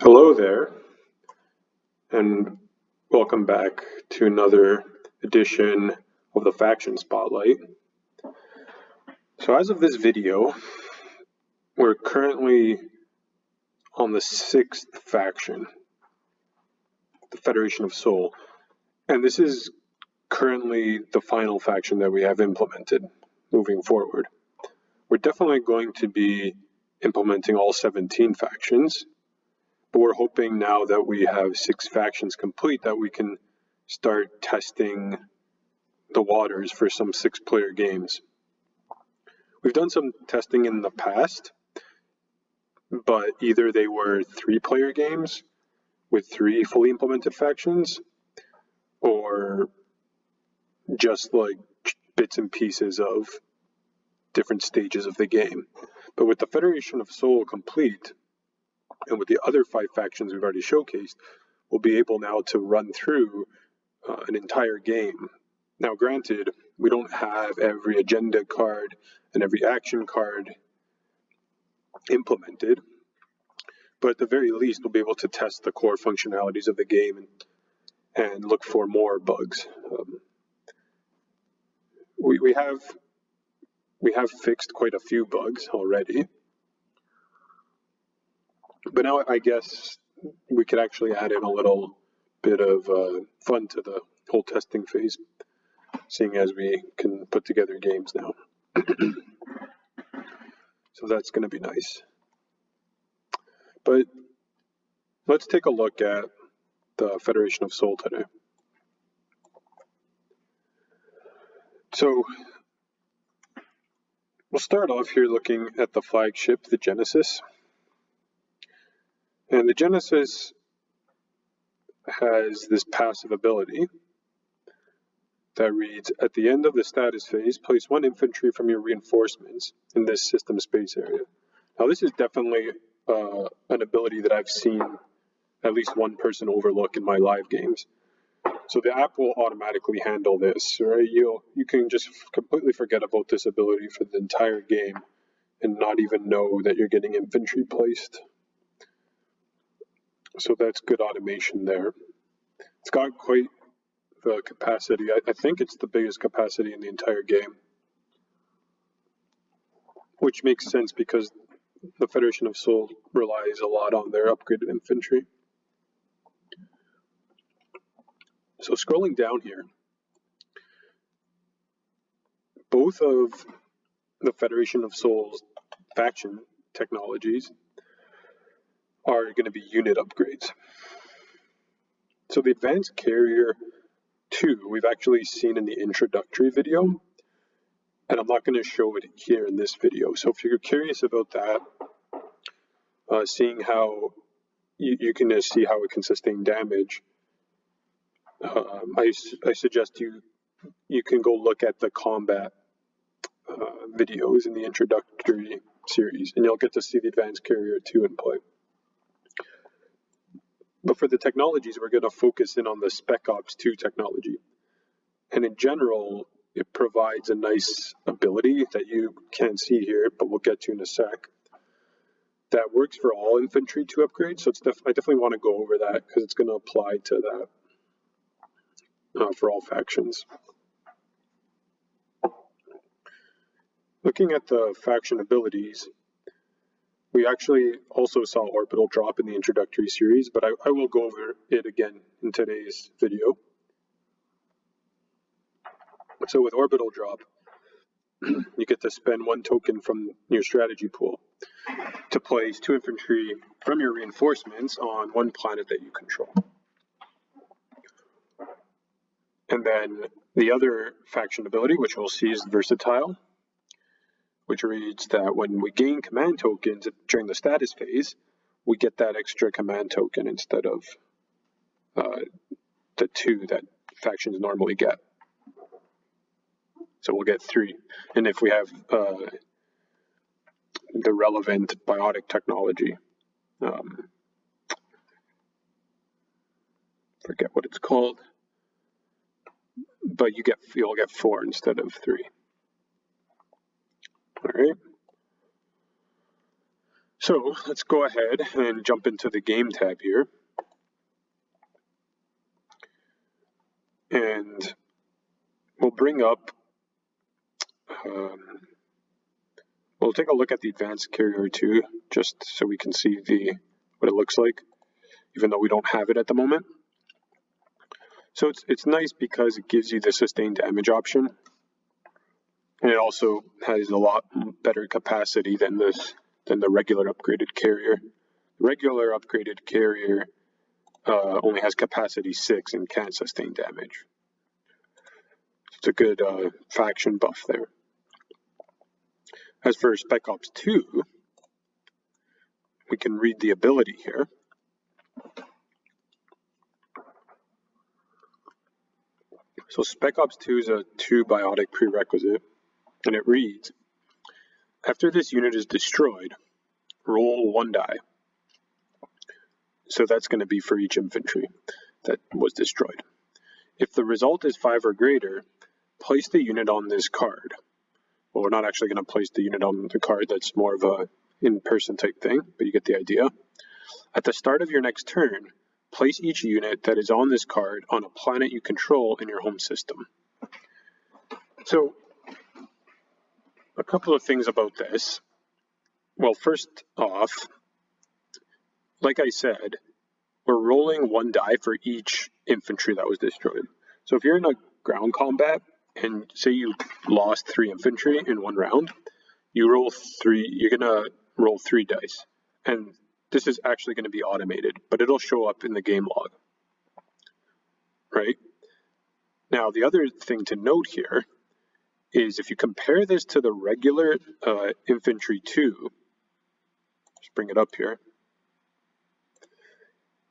Hello there, and welcome back to another edition of the Faction Spotlight. So as of this video, we're currently on the 6th faction, the Federation of Soul, and this is currently the final faction that we have implemented moving forward. We're definitely going to be implementing all 17 factions, but we're hoping now that we have 6 factions complete that we can start testing the waters for some 6-player games. We've done some testing in the past, but either they were 3-player games with 3 fully implemented factions, or just like bits and pieces of different stages of the game. But with the Federation of Soul complete, and with the other 5 factions we've already showcased, we'll be able now to run through an entire game. Now granted, we don't have every agenda card and every action card implemented, but at the very least we'll be able to test the core functionalities of the game and look for more bugs. We have fixed quite a few bugs already, but now I guess we could actually add in a little bit of fun to the whole testing phase, seeing as we can put together games now. So that's going to be nice. But let's take a look at the Federation of Soul today. So we'll start off here looking at the flagship, the Genesis. And the Genesis has this passive ability that reads, at the end of the status phase, place 1 infantry from your reinforcements in this system space area. Now this is definitely an ability that I've seen at least one person overlook in my live games. So the app will automatically handle this, right? You can just completely forget about this ability for the entire game and not even know that you're getting infantry placed. So that's good automation there. It's got quite the capacity. I think it's the biggest capacity in the entire game, which makes sense because the Federation of Soul relies a lot on their upgraded infantry. So scrolling down here, both of the Federation of Soul's faction technologies are going to be unit upgrades. So the Advanced Carrier 2 we've actually seen in the introductory video, and I'm not going to show it here in this video. So if you're curious about that, seeing how you can see how it can sustain damage, I suggest you can go look at the combat videos in the introductory series, and you'll get to see the Advanced Carrier 2 in play. But for the technologies, we're going to focus in on the Spec Ops 2 technology. And in general, it provides a nice ability that you can't see here, but we'll get to in a sec, that works for all infantry 2 upgrades. So I definitely want to go over that because it's going to apply to that for all factions. Looking at the faction abilities, we actually also saw Orbital drop in the introductory series, but I will go over it again in today's video. So with Orbital drop, you get to spend 1 token from your strategy pool to place 2 infantry from your reinforcements on 1 planet that you control. And then the other faction ability, which we'll see, is Versatile, which reads that when we gain command tokens during the status phase, we get that extra command token instead of the 2 that factions normally get. So we'll get 3. And if we have the relevant biotic technology, forget what it's called, but you'll get 4 instead of 3. All right. So let's go ahead and jump into the game tab here. And we'll bring up, we'll take a look at the advanced carrier too, just so we can see what it looks like, even though we don't have it at the moment. So it's nice because it gives you the sustained damage option, and it also has a lot better capacity than the regular upgraded carrier. The regular upgraded carrier only has capacity 6 and can't sustain damage. It's a good faction buff there. As for Spec Ops 2, we can read the ability here. So Spec Ops 2 is a 2 biotic prerequisite, and it reads, after this unit is destroyed, roll 1 die. So that's going to be for each infantry that was destroyed. If the result is 5 or greater, place the unit on this card. Well, we're not actually going to place the unit on the card. That's more of a in-person type thing, but you get the idea. At the start of your next turn, place each unit that is on this card on a planet you control in your home system. So, a couple of things about this. Well, first off, like I said, we're rolling 1 die for each infantry that was destroyed. So if you're in a ground combat, and say you lost 3 infantry in 1 round, you're gonna roll 3 dice. And this is actually gonna be automated, but it'll show up in the game log, right? Now, the other thing to note here is if you compare this to the regular infantry 2, just bring it up here,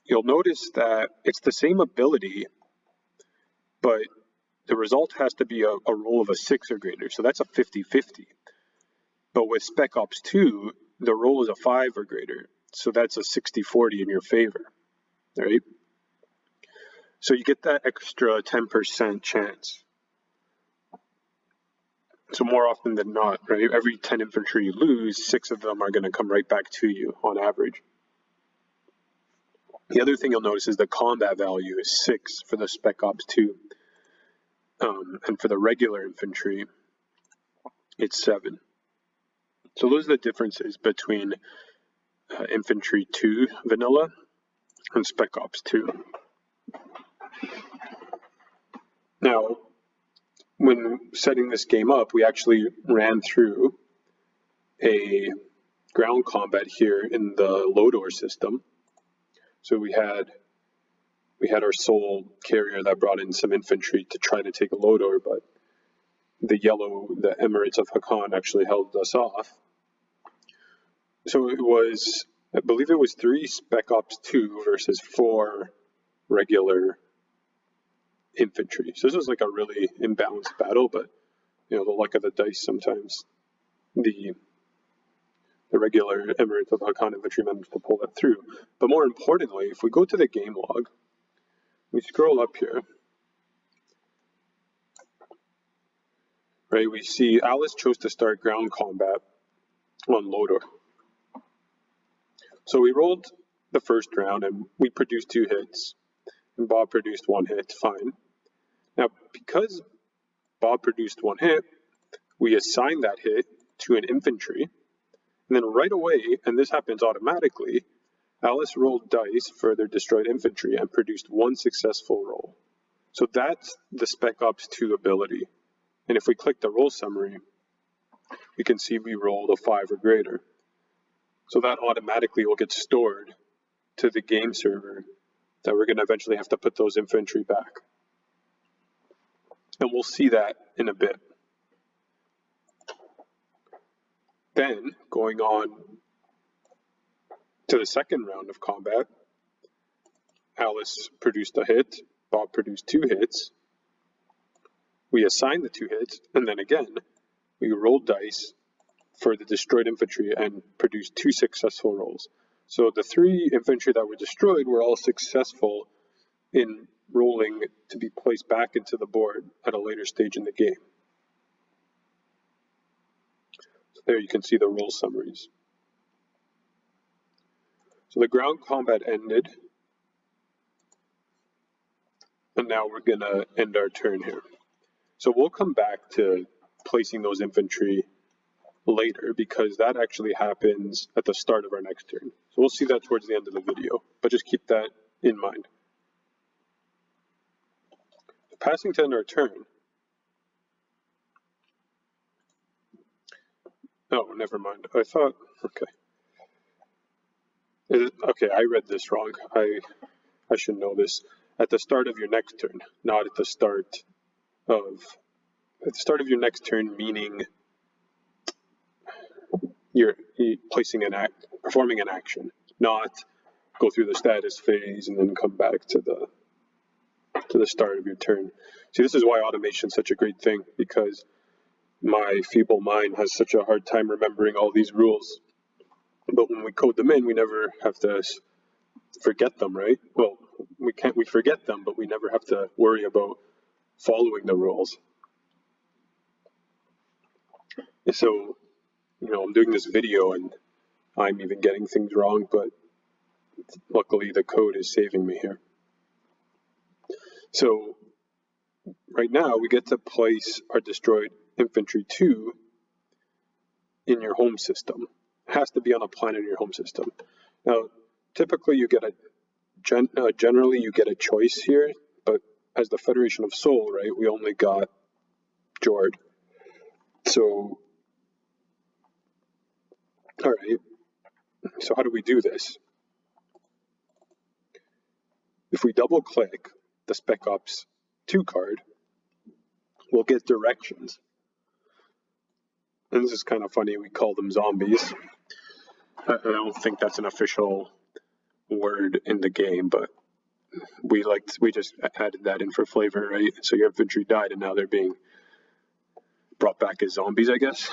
you'll notice that it's the same ability, but the result has to be a roll of a 6 or greater, so that's a 50-50. But with Spec Ops 2, the roll is a 5 or greater, so that's a 60-40 in your favor, right? So you get that extra 10% chance. So more often than not, right, every 10 infantry you lose, 6 of them are going to come right back to you on average. The other thing you'll notice is the combat value is 6 for the Spec Ops 2. And for the regular infantry, it's 7. So those are the differences between Infantry 2 vanilla and Spec Ops 2. Now, when setting this game up, we actually ran through a ground combat here in the Lodor system. So we had our sole carrier that brought in some infantry to try to take a Lodor, but the Emirates of Hakan actually held us off. So it was, I believe it was 3 Spec Ops 2 versus 4 regular infantry. So this was like a really imbalanced battle, but the luck of the dice sometimes. The regular Emirates of Hakan infantry managed to pull that through. But more importantly, if we go to the game log, we scroll up here, right, we see Alice chose to start ground combat on Lodor. So we rolled the first round and we produced 2 hits, and Bob produced 1 hit, fine. Now, because Bob produced 1 hit, we assigned that hit to an infantry, and then right away, and this happens automatically, Alice rolled dice for their destroyed infantry and produced 1 successful roll. So that's the Spec Ops 2 ability. And if we click the roll summary, we can see we rolled a 5 or greater. So that automatically will get stored to the game server that we're going to eventually have to put those infantry back. And we'll see that in a bit. Then, going on to the second round of combat, Alice produced a hit, Bob produced 2 hits. We assigned the 2 hits, and then again, we rolled dice for the destroyed infantry and produced 2 successful rolls. So the 3 infantry that were destroyed were all successful in rolling to be placed back into the board at a later stage in the game. So there you can see the roll summaries. So the ground combat ended, and now we're gonna end our turn here. So we'll come back to placing those infantry later because that actually happens at the start of our next turn. So we'll see that towards the end of the video, but just keep that in mind. Passing to end our turn. Oh, never mind. I thought, okay. Okay, I read this wrong. I should know this. At the start of your next turn, not at the start of your next turn, meaning you're performing an action, not go through the status phase and then come back to the start of your turn. See, this is why automation is such a great thing, because my feeble mind has such a hard time remembering all these rules. But when we code them in, we never have to forget them, right? Well, we forget them, but we never have to worry about following the rules. So, I'm doing this video and I'm even getting things wrong, but luckily the code is saving me here. So right now we get to place our destroyed infantry 2 in your home system. It has to be on a planet in your home system. Now, typically you get generally you get a choice here, but as the Federation of Sol, right, we only got Jord. So, all right, so how do we do this? If we double click the Spec Ops 2 card, we'll get directions. And this is kind of funny, we call them zombies. I don't think that's an official word in the game, but we just added that in for flavor, right? So your infantry died and now they're being brought back as zombies, I guess.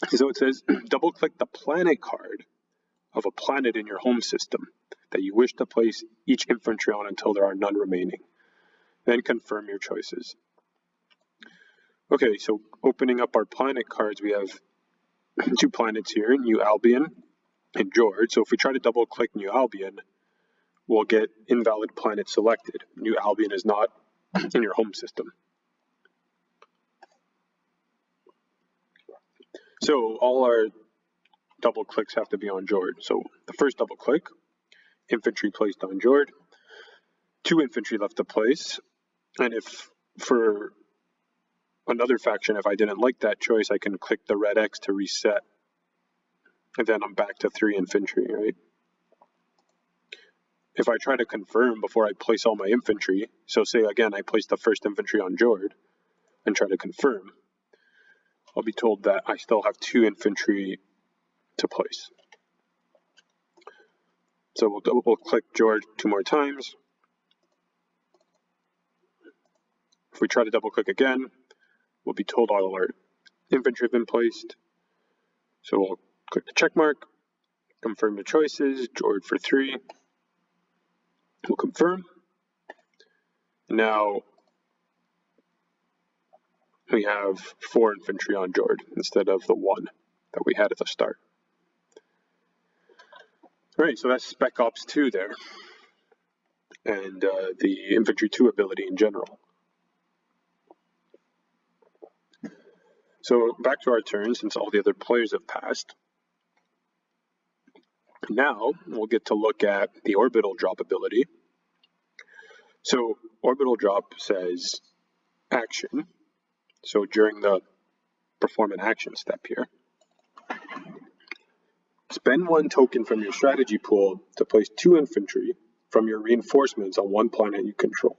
So it says, double click the planet card of a planet in your home system that you wish to place each infantry on until there are none remaining. Then confirm your choices. Okay, so opening up our planet cards, we have 2 planets here, New Albion and Jord. So if we try to double click New Albion, we'll get invalid planet selected. New Albion is not in your home system. So all our double clicks have to be on Jord. So the first double click, infantry placed on Jord, 2 infantry left to place. And if for another faction, if I didn't like that choice, I can click the red X to reset. And then I'm back to 3 infantry, right? If I try to confirm before I place all my infantry, so say again I place the first infantry on Jord and try to confirm, I'll be told that I still have 2 infantry to place. So we'll double click Jord 2 more times. If we try to double click again, we'll be told all our infantry have been placed. So we'll click the check mark, confirm the choices, Jord for 3. We'll confirm. Now we have 4 infantry on Jord instead of the 1 that we had at the start. All right, so that's Spec Ops 2 there, and the Infantry 2 ability in general. So back to our turn, since all the other players have passed. Now we'll get to look at the Orbital drop ability. So Orbital drop says action. So during the perform an action step here, spend 1 token from your strategy pool to place 2 infantry from your reinforcements on 1 planet you control.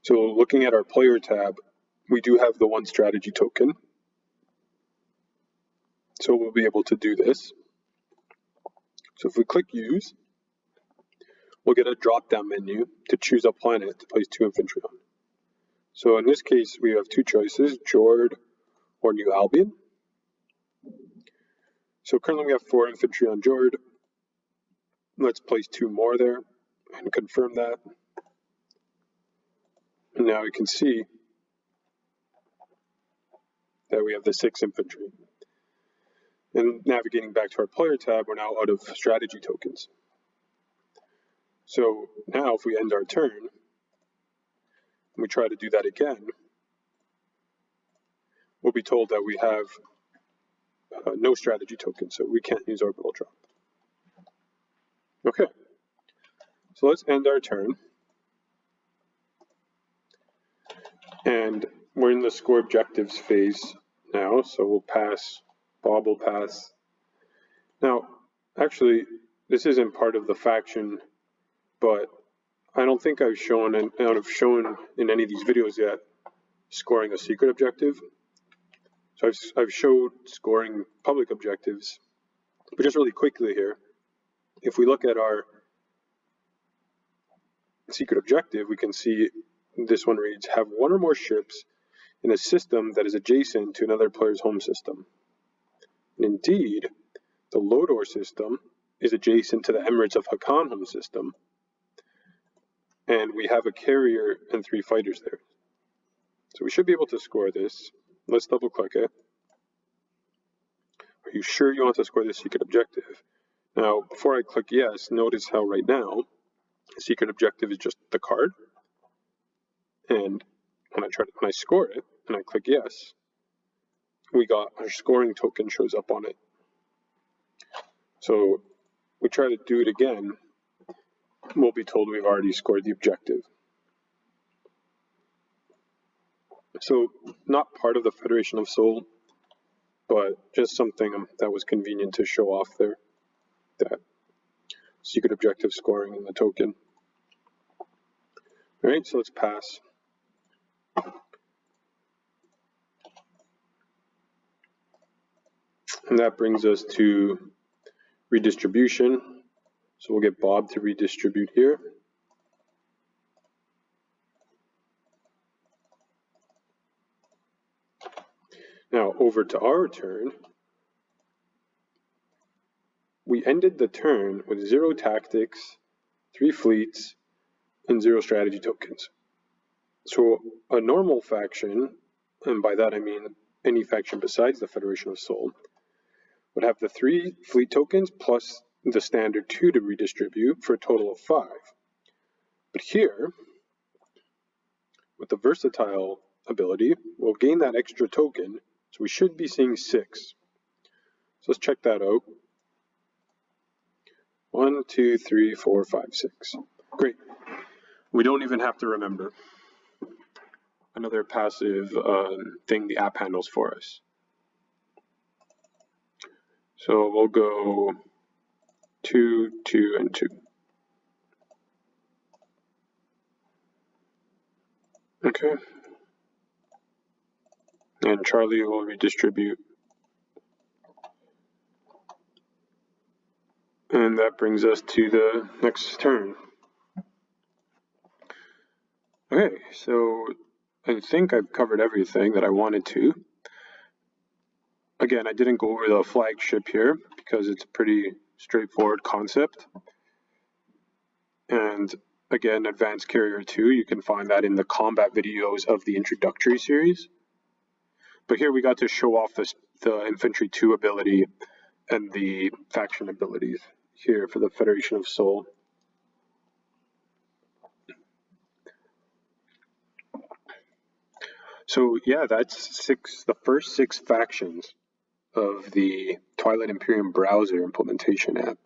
So looking at our player tab, we do have the 1 strategy token. So we'll be able to do this. So if we click use, we'll get a drop-down menu to choose a planet to place 2 infantry on. So in this case, we have 2 choices, Jord or New Albion. So currently we have 4 infantry on Jord. Let's place 2 more there and confirm that. And now you can see that we have the 6 infantry. And navigating back to our player tab, we're now out of strategy tokens. So now if we end our turn, and we try to do that again, we'll be told that we have no strategy tokens, so we can't use Orbital Drop. Okay, so let's end our turn. And we're in the score objectives phase now, so we'll pass, Bob will pass. Now, actually, this isn't part of the faction, but I don't think I've shown in any of these videos yet scoring a secret objective. So I've showed scoring public objectives, but just really quickly here, if we look at our secret objective, we can see this one reads, have one or more ships in a system that is adjacent to another player's home system. And indeed, the Lodor system is adjacent to the Emirates of Hakan home system, and we have a carrier and 3 fighters there. So we should be able to score this. Let's double click it. Are you sure you want to score this secret objective? Now, before I click yes, notice how right now, the secret objective is just the card. And when I score it and I click yes, we got our scoring token shows up on it. So we try to do it again, we'll be told we've already scored the objective. So not part of the Federation of Soul, but just something that was convenient to show off there, that secret objective scoring in the token. All right, so let's pass. And that brings us to redistribution. So we'll get Bob to redistribute here. Now over to our turn. We ended the turn with 0 tactics, 3 fleets, and 0 strategy tokens. So a normal faction, and by that I mean any faction besides the Federation of Soul, would have the 3 fleet tokens plus the standard 2 to redistribute for a total of 5. But here, with the versatile ability, we'll gain that extra token, so we should be seeing 6. So let's check that out. 1, 2, 3, 4, 5, 6. Great. We don't even have to remember. Another passive thing the app handles for us. So we'll go 2, 2, and 2. Okay. And Charlie will redistribute. And that brings us to the next turn. Okay, so I think I've covered everything that I wanted to. Again, I didn't go over the flagship here because it's a pretty straightforward concept. And again, Advanced Carrier 2, you can find that in the combat videos of the introductory series. But here we got to show off the Infantry 2 ability and the faction abilities here for the Federation of Soul. So yeah, that's the first 6 factions of the Twilight Imperium browser implementation app.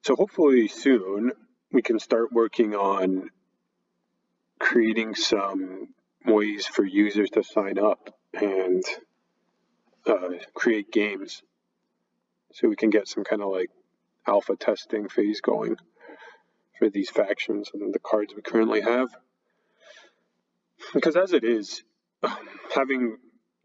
So hopefully soon we can start working on creating some ways for users to sign up and create games, so we can get some kind of like alpha testing phase going for these factions and the cards we currently have. Because as it is, having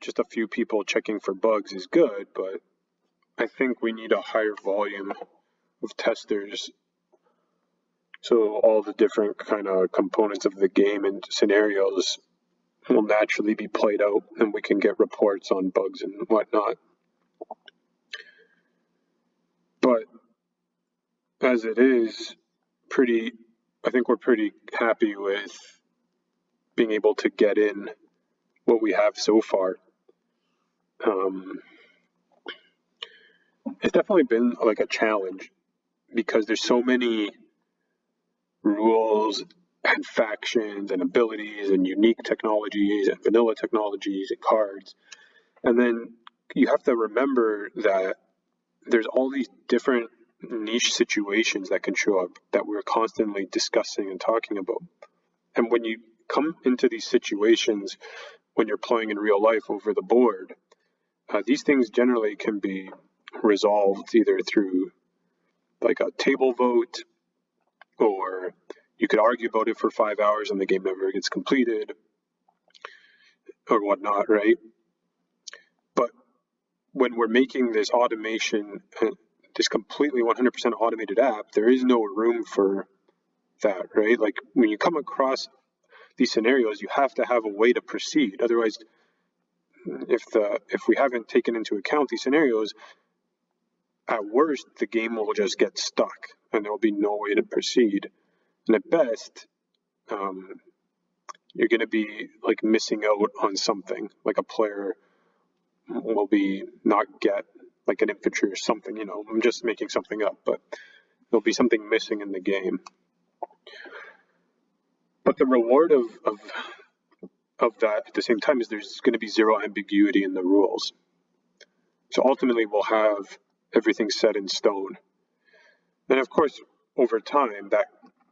just a few people checking for bugs is good, but I think we need a higher volume of testers, so all the different kind of components of the game and scenarios will naturally be played out, and we can get reports on bugs and whatnot. But as it is, I think we're pretty happy with being able to get in what we have so far. it's definitely been like a challenge because there's so many rules and factions and abilities and unique technologies and vanilla technologies and cards. And then you have to remember that there's all these different niche situations that can show up that we're constantly discussing and talking about. And when you come into these situations, when you're playing in real life over the board, these things generally can be resolved either through like a table vote, or you could argue about it for 5 hours and the game never gets completed or whatnot, right? But when we're making this automation, this completely 100% automated app, there is no room for that, right? Like when you come across these scenarios, you have to have a way to proceed. Otherwise, if we haven't taken into account these scenarios, at worst, the game will just get stuck and there will be no way to proceed. And at best, you're going to be like missing out on something. Like a player will be not get like an infantry or something, you know. I'm just making something up, but there'll be something missing in the game. But the reward of that at the same time is there's going to be zero ambiguity in the rules. So ultimately we'll have everything set in stone. And of course, over time that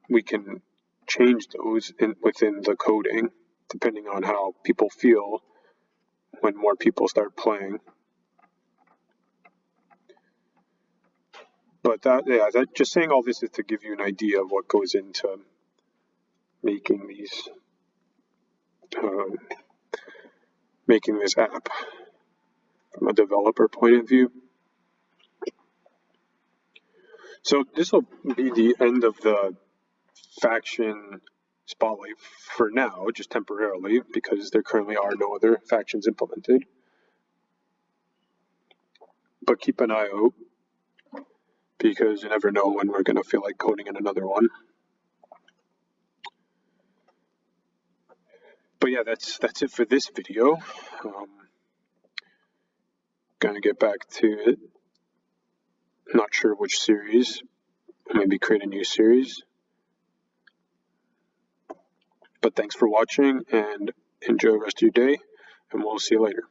we can change those within the coding, depending on how people feel when more people start playing. But that just saying all this is to give you an idea of what goes into making this app from a developer point of view. So this will be the end of the faction spotlight for now, just temporarily, because there currently are no other factions implemented. But keep an eye out, because you never know when we're going to feel like coding in another one. But yeah, that's it for this video. Gonna get back to it. Not sure which series. Maybe create a new series. But thanks for watching and enjoy the rest of your day, and we'll see you later.